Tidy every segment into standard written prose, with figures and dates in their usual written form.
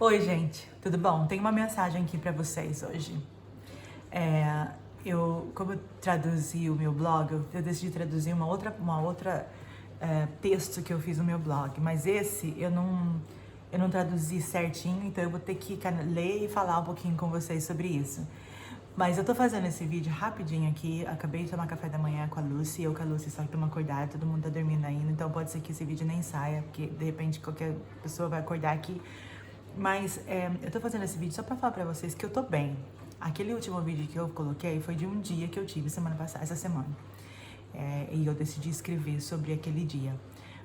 Oi, gente, tudo bom? Tem uma mensagem aqui para vocês hoje. Como eu traduzi o meu blog, eu decidi traduzir uma outra texto que eu fiz no meu blog, mas esse eu não traduzi certinho, então eu vou ter que ler e falar um pouquinho com vocês sobre isso. Mas eu tô fazendo esse vídeo rapidinho aqui, acabei de tomar café da manhã com a Lucy, eu com a Lucy só que estamos acordados, todo mundo tá dormindo ainda, então pode ser que esse vídeo nem saia, porque de repente qualquer pessoa vai acordar aqui. Mas eu tô fazendo esse vídeo só pra falar pra vocês que eu tô bem. Aquele último vídeo que eu coloquei foi de um dia que eu tive essa semana. E eu decidi escrever sobre aquele dia.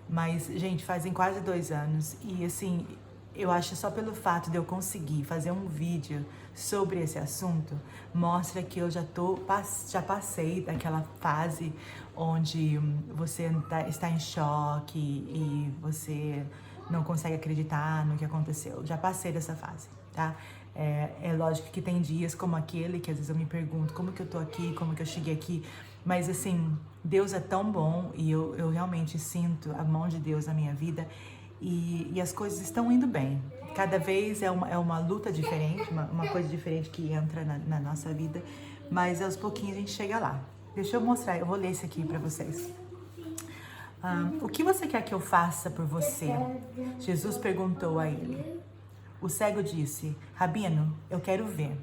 Mas, gente, fazem quase 2 anos e assim, eu acho só pelo fato de eu conseguir fazer um vídeo sobre esse assunto, mostra que eu já passei daquela fase onde você está em choque e você não consegue acreditar no que aconteceu. Já passei dessa fase, tá? É lógico que tem dias como aquele que às vezes eu me pergunto como que eu tô aqui, como que eu cheguei aqui, mas assim, Deus é tão bom e eu realmente sinto a mão de Deus na minha vida e as coisas estão indo bem. Cada vez é uma luta diferente, uma coisa diferente que entra na nossa vida, mas aos pouquinhos a gente chega lá. Deixa eu mostrar, eu vou ler isso aqui pra vocês. O que você quer que eu faça por você? Jesus perguntou a ele. O cego disse, Rabino, eu quero ver.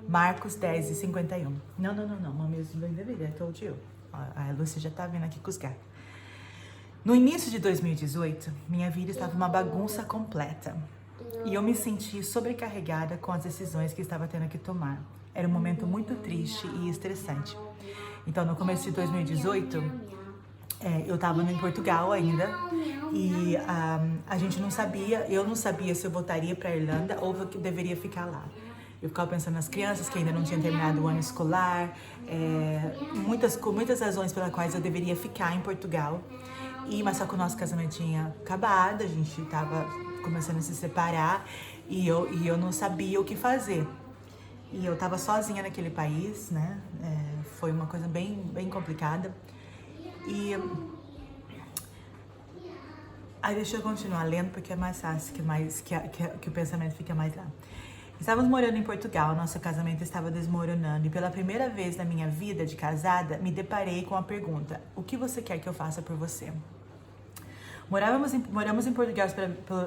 Marcos 10:51. Não, mommy is doing the video, I told you. A Lúcia já tá vindo aqui com os gatos. No início de 2018, minha vida estava uma bagunça completa. E eu me senti sobrecarregada com as decisões que estava tendo que tomar. Era um momento muito triste e estressante. Então, no começo de 2018... eu estava em Portugal ainda e a gente não sabia, eu não sabia se eu voltaria para a Irlanda ou que deveria ficar lá. Eu ficava pensando nas crianças que ainda não tinham terminado o ano escolar, muitas razões pelas quais eu deveria ficar em Portugal. Mas só que o nosso casamento tinha acabado, a gente estava começando a se separar e eu não sabia o que fazer. E eu estava sozinha naquele país, né? Foi uma coisa bem complicada. Aí deixa eu continuar lendo porque é mais fácil, que o pensamento fica mais lá. Estávamos morando em Portugal, nosso casamento estava desmoronando e pela primeira vez na minha vida de casada, me deparei com a pergunta, o que você quer que eu faça por você? Moramos em Portugal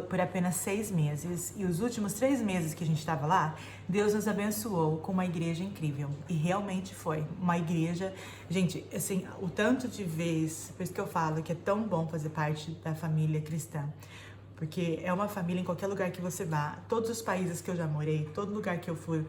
por apenas 6 meses e os últimos 3 meses que a gente estava lá, Deus nos abençoou com uma igreja incrível. E realmente foi uma igreja, gente, assim, o tanto de vez, por isso que eu falo que é tão bom fazer parte da família cristã. Porque é uma família em qualquer lugar que você vá, todos os países que eu já morei, todo lugar que eu fui,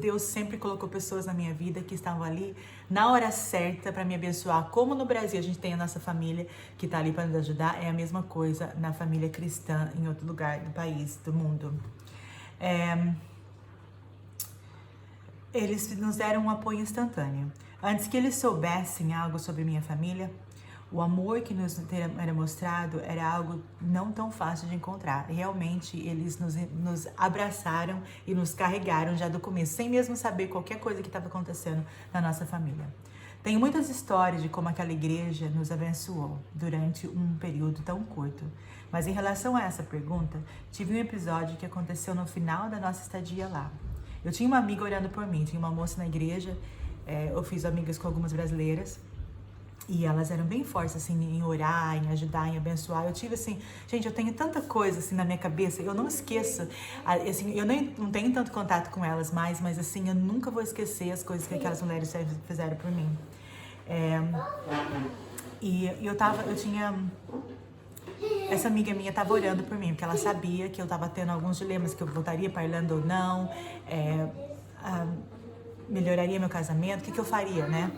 Deus sempre colocou pessoas na minha vida que estavam ali na hora certa para me abençoar. Como no Brasil a gente tem a nossa família que está ali para nos ajudar, é a mesma coisa na família cristã em outro lugar do país, do mundo. Eles nos deram um apoio instantâneo. Antes que eles soubessem algo sobre minha família, o amor que nos era mostrado era algo não tão fácil de encontrar. Realmente, eles nos abraçaram e nos carregaram já do começo, sem mesmo saber qualquer coisa que estava acontecendo na nossa família. Tenho muitas histórias de como aquela igreja nos abençoou durante um período tão curto. Mas em relação a essa pergunta, tive um episódio que aconteceu no final da nossa estadia lá. Eu tinha uma amiga orando por mim, tinha uma moça na igreja, eu fiz amigas com algumas brasileiras, e elas eram bem fortes, assim, em orar, em ajudar, em abençoar. Eu tive, assim, gente, eu tenho tanta coisa, assim, na minha cabeça, eu não esqueço, assim, eu não tenho tanto contato com elas mais, mas, assim, eu nunca vou esquecer as coisas que aquelas mulheres fizeram por mim. Essa amiga minha estava orando por mim, porque ela sabia que eu estava tendo alguns dilemas, que eu voltaria para a Irlanda ou não, melhoraria meu casamento, o que eu faria, né?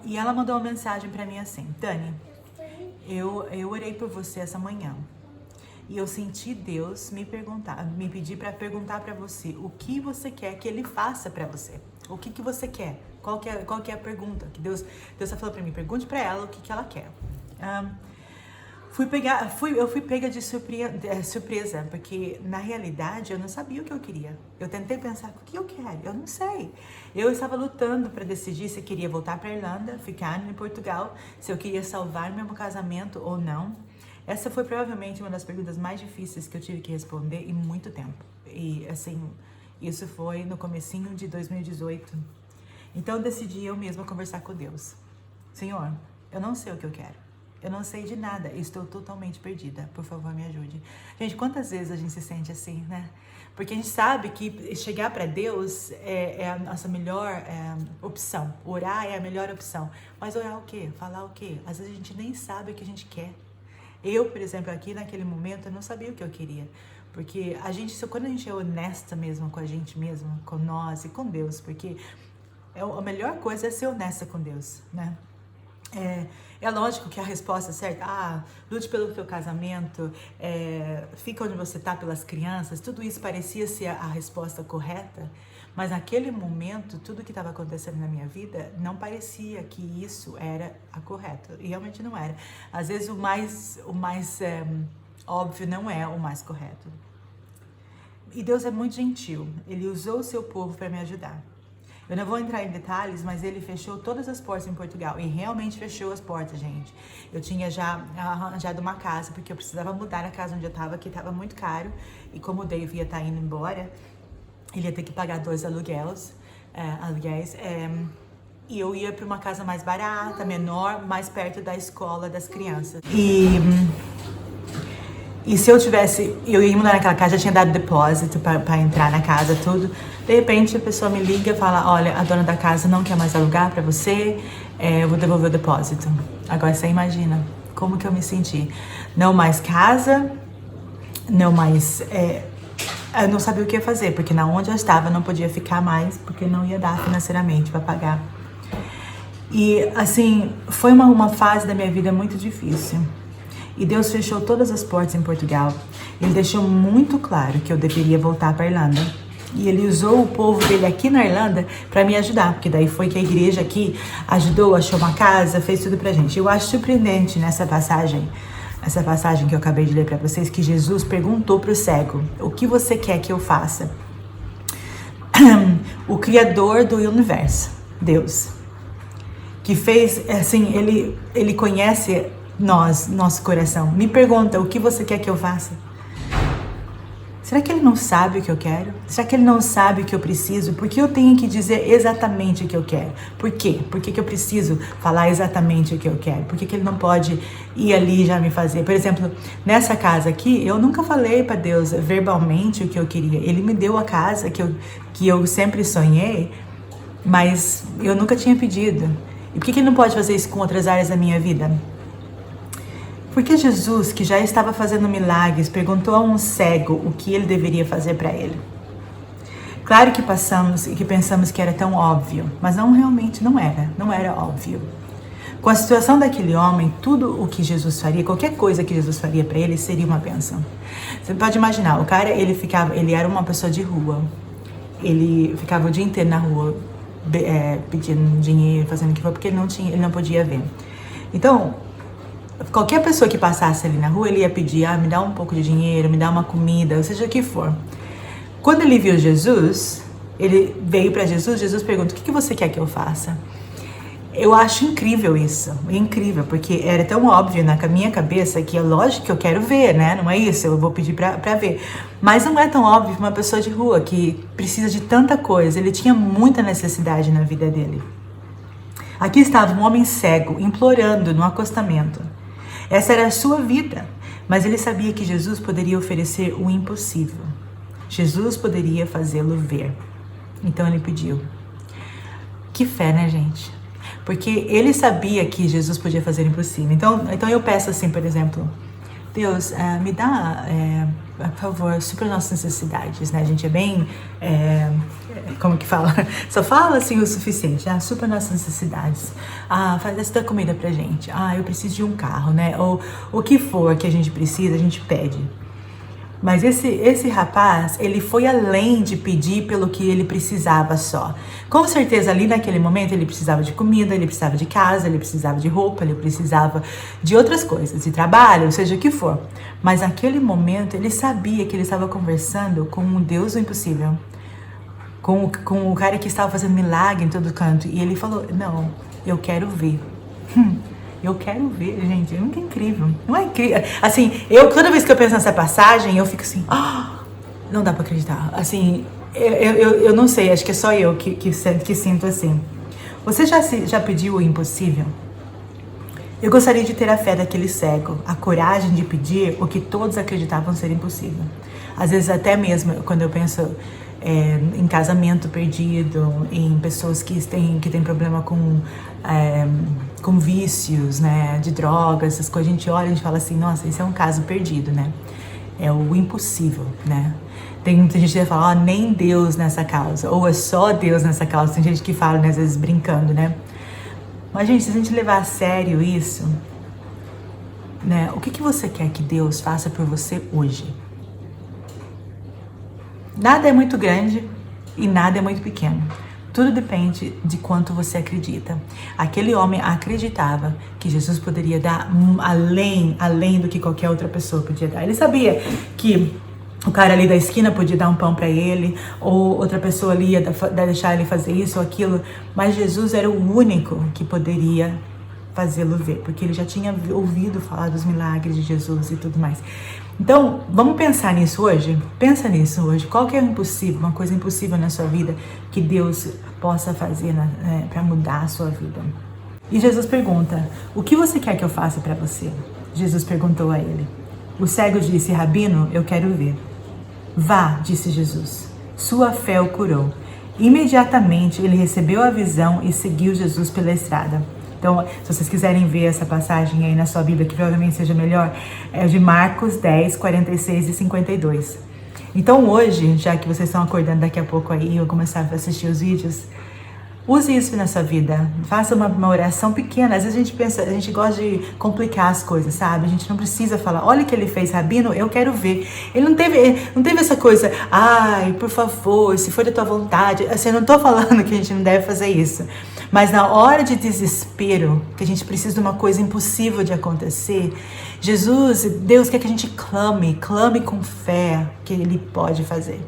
E ela mandou uma mensagem pra mim assim, Dani, eu orei por você essa manhã e eu senti Deus me pedir pra perguntar pra você o que você quer que Ele faça pra você, o que você quer, qual que é a pergunta que Deus falou pra mim, pergunte pra ela o que ela quer. Eu fui pega de surpresa, porque na realidade eu não sabia o que eu queria. Eu tentei pensar, o que eu quero? Eu não sei. Eu estava lutando para decidir se eu queria voltar para a Irlanda, ficar em Portugal, se eu queria salvar meu casamento ou não. Essa foi provavelmente uma das perguntas mais difíceis que eu tive que responder em muito tempo. E assim, isso foi no comecinho de 2018. Então eu decidi eu mesma conversar com Deus. Senhor, eu não sei o que eu quero. Eu não sei de nada, estou totalmente perdida. Por favor, me ajude. Gente, quantas vezes a gente se sente assim, né? Porque a gente sabe que chegar para Deus é a nossa melhor opção. Orar é a melhor opção. Mas orar o quê? Falar o quê? Às vezes a gente nem sabe o que a gente quer. Eu, por exemplo, aqui naquele momento, eu não sabia o que eu queria. Porque quando a gente é honesta mesmo com a gente mesmo, com nós e com Deus, porque a melhor coisa é ser honesta com Deus, né? É lógico que a resposta certa, lute pelo teu casamento, fica onde você está pelas crianças, tudo isso parecia ser a resposta correta, mas naquele momento, tudo que estava acontecendo na minha vida, não parecia que isso era a correta, e realmente não era. Às vezes o mais óbvio não é o mais correto. E Deus é muito gentil, Ele usou o seu povo para me ajudar. Eu não vou entrar em detalhes, mas ele fechou todas as portas em Portugal. E realmente fechou as portas, gente. Eu tinha já arranjado uma casa, porque eu precisava mudar na casa onde eu estava, que estava muito caro. E como o Dave ia estar indo embora, ele ia ter que pagar 2 aluguéis. E eu ia para uma casa mais barata, menor, mais perto da escola das crianças. E se eu ia mudar naquela casa, já tinha dado depósito para entrar na casa, tudo. De repente a pessoa me liga e fala, olha, a dona da casa não quer mais alugar para você, eu vou devolver o depósito. Agora você imagina como que eu me senti. Não mais casa, não mais... eu não sabia o que ia fazer, porque na onde eu estava eu não podia ficar mais, porque não ia dar financeiramente para pagar. E assim, foi uma fase da minha vida muito difícil. E Deus fechou todas as portas em Portugal. Ele deixou muito claro que eu deveria voltar para a Irlanda. E Ele usou o povo dele aqui na Irlanda para me ajudar. Porque daí foi que a igreja aqui ajudou, achou uma casa, fez tudo pra gente. Eu acho surpreendente nessa passagem, essa passagem que eu acabei de ler para vocês, que Jesus perguntou para o cego, o que você quer que eu faça? O Criador do universo, Deus, que fez, assim, Ele conhece nosso coração. Me pergunta, o que você quer que eu faça? Será que Ele não sabe o que eu quero? Será que Ele não sabe o que eu preciso? Por que eu tenho que dizer exatamente o que eu quero? Por quê? Por que eu preciso falar exatamente o que eu quero? Por que Ele não pode ir ali e já me fazer? Por exemplo, nessa casa aqui, eu nunca falei para Deus verbalmente o que eu queria. Ele me deu a casa que eu sempre sonhei, mas eu nunca tinha pedido. E por que Ele não pode fazer isso com outras áreas da minha vida? Porque Jesus, que já estava fazendo milagres, perguntou a um cego o que ele deveria fazer para ele. Claro que pensamos que era tão óbvio, mas realmente não era óbvio. Com a situação daquele homem, tudo o que Jesus faria, qualquer coisa que Jesus faria para ele, seria uma bênção. Você pode imaginar, o cara, ele era uma pessoa de rua, ele ficava o dia inteiro na rua, pedindo dinheiro, fazendo o que for, porque ele não podia ver. Então, qualquer pessoa que passasse ali na rua, ele ia pedir, me dá um pouco de dinheiro, me dá uma comida, ou seja o que for. Quando ele viu Jesus, ele veio para Jesus pergunta, o que você quer que eu faça? Eu acho incrível isso, incrível, porque era tão óbvio na minha cabeça que é lógico que eu quero ver, né? Não é isso, eu vou pedir para ver. Mas não é tão óbvio para uma pessoa de rua que precisa de tanta coisa, ele tinha muita necessidade na vida dele. Aqui estava um homem cego, implorando no acostamento. Essa era a sua vida, mas ele sabia que Jesus poderia oferecer o impossível. Jesus poderia fazê-lo ver. Então ele pediu. Que fé, né, gente? Porque ele sabia que Jesus podia fazer o impossível. Então eu peço assim, por exemplo, Deus, me dá, por favor, supra nossas necessidades, né? A gente é bem, como que fala? Só fala assim o suficiente, supra nossas necessidades. Faz essa comida pra gente. Eu preciso de um carro, né? Ou o que for que a gente precisa, a gente pede. Mas esse rapaz, ele foi além de pedir pelo que ele precisava só. Com certeza ali naquele momento ele precisava de comida, ele precisava de casa, ele precisava de roupa, ele precisava de outras coisas, de trabalho, seja o que for. Mas naquele momento ele sabia que ele estava conversando com um Deus do impossível. Com o cara que estava fazendo milagre em todo canto. E ele falou, não, eu quero ver. Eu quero ver, gente. É muito incrível. Não é incrível? Assim, toda vez que eu penso nessa passagem, eu fico assim, não dá pra acreditar. Assim, eu não sei, acho que é só eu que sinto assim. Você já pediu o impossível? Eu gostaria de ter a fé daquele cego, a coragem de pedir o que todos acreditavam ser impossível. Às vezes até mesmo quando eu penso em casamento perdido, em pessoas que têm problema com vícios, né, de drogas, essas coisas, a gente olha e a gente fala assim, nossa, esse é um caso perdido, né? É o impossível, né? Tem muita gente que fala, nem Deus nessa causa, ou é só Deus nessa causa. Tem gente que fala, né, às vezes brincando, né? Mas, gente, se a gente levar a sério isso, né? O que você quer que Deus faça por você hoje? Nada é muito grande e nada é muito pequeno. Tudo depende de quanto você acredita. Aquele homem acreditava que Jesus poderia dar além do que qualquer outra pessoa podia dar. Ele sabia que o cara ali da esquina podia dar um pão para ele, ou outra pessoa ali ia deixar ele fazer isso ou aquilo, mas Jesus era o único que poderia fazê-lo ver, porque ele já tinha ouvido falar dos milagres de Jesus e tudo mais. Então, vamos pensar nisso hoje? Pensa nisso hoje. Qual que é o impossível, uma coisa impossível na sua vida que Deus possa fazer para mudar a sua vida? E Jesus pergunta, o que você quer que eu faça para você? Jesus perguntou a ele. O cego disse, Rabino, eu quero ver. Vá, disse Jesus. Sua fé o curou. Imediatamente ele recebeu a visão e seguiu Jesus pela estrada. Então, se vocês quiserem ver essa passagem aí na sua Bíblia, que provavelmente seja melhor, é de Marcos 10, 46 e 52. Então hoje, já que vocês estão acordando daqui a pouco aí, eu começar a assistir os vídeos, use isso na sua vida. Faça uma oração pequena. Às vezes a gente gosta de complicar as coisas, sabe? A gente não precisa falar, olha o que ele fez, Rabino, eu quero ver. Ele não teve essa coisa, ai, por favor, se for da tua vontade. Assim, eu não tô falando que a gente não deve fazer isso. Mas na hora de desespero, que a gente precisa de uma coisa impossível de acontecer, Deus quer que a gente clame com fé que Ele pode fazer.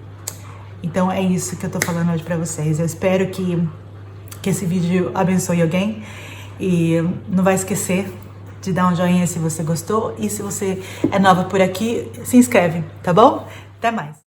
Então é isso que eu tô falando hoje pra vocês. Eu espero que esse vídeo abençoe alguém e não vai esquecer de dar um joinha se você gostou e se você é nova por aqui, se inscreve, tá bom? Até mais!